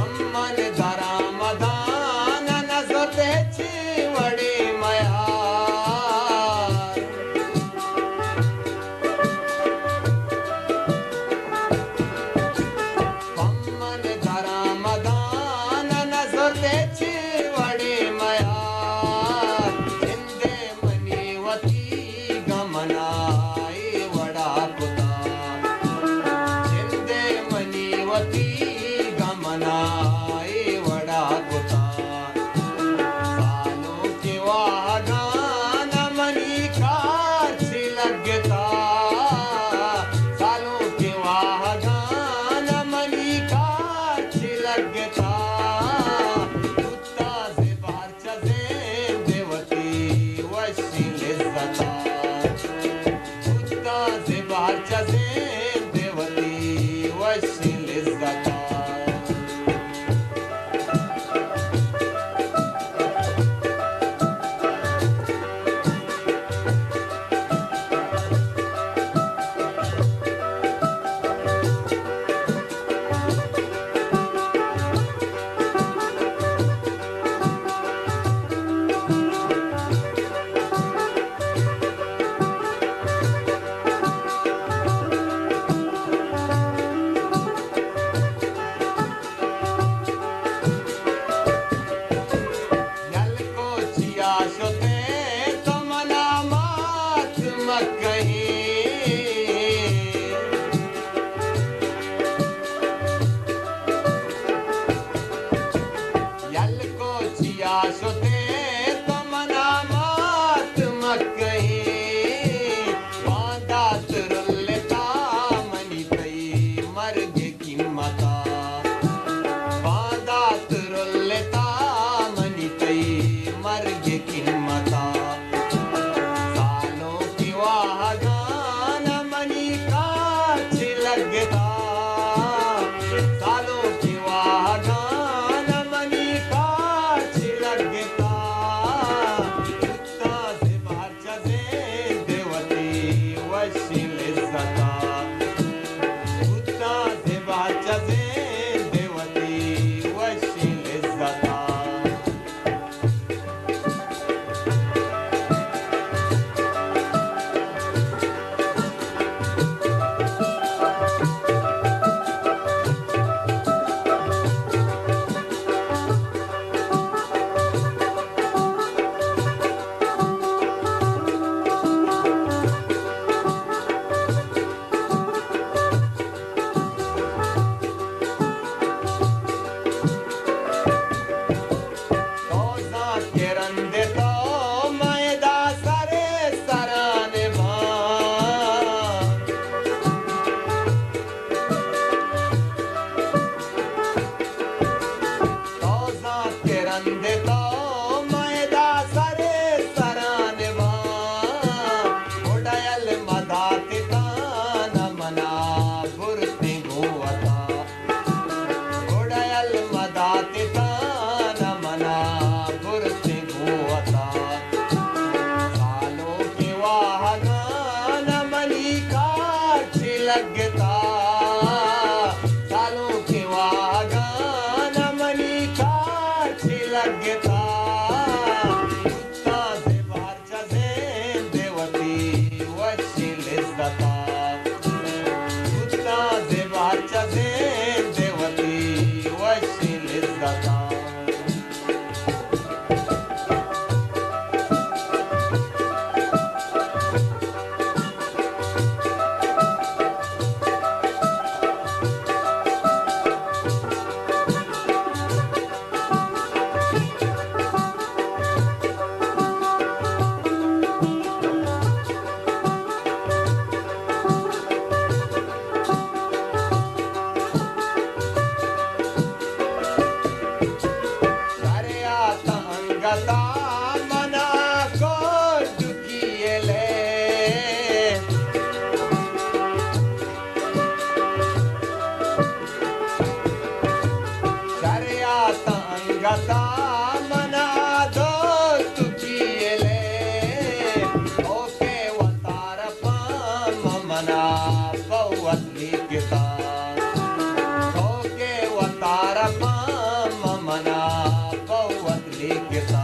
अम्मन दरामदान नजतेची वडी मयार अम्मन दरामदान नजतेची वडी मयार हिंदे मनीवती गमनाई वडा कुता हिंदे मनीवती गमनाई वडा कुता सालों की वागा नमनी का छिलगता सालों की वागा नमनी का छिलगता कुत्ता ज़बारचा ज़ेंदेवती वशील ज़ता कुत्ता ज़बारचा ज़ेंदेवती वशील ज़ता यलको चिया शोते तो मना मात मकही यलको चिया शोते तो मना मात मकही बांधा तुरुलता मनी तई मर्गे कीमता बांधा तुरुलता मनी तई मर्गे कीमता सालों की वागा नमनी का छिलगता सालों की वागा नमनी का छिलगता कुत्ता ज़बारचा ज़ेंदेवती वशील ज़ता कुत्ता ज़बारचा ज़ेंदेवती वशील ज़ता तोज़ा के रंदे तो मैदा सरे सराने भान तोज़ा के रंदे तो मैदा सरे सराने भान उड़यल मदाती तान मना बुरती गुवता उड़यल मदाती तान मना बुरती गुवता सालों की वागा नमनी का छिलगता सालों की वागा नमनी का लिज्जता उतना देवाच्या देवती वशी लिज्जता गता मना को दुखिएले शरियात अंगता मना दो दुखिएले ओके वतार पाम मना पवत लिखता ओके वतार पाम मना पवत लिखता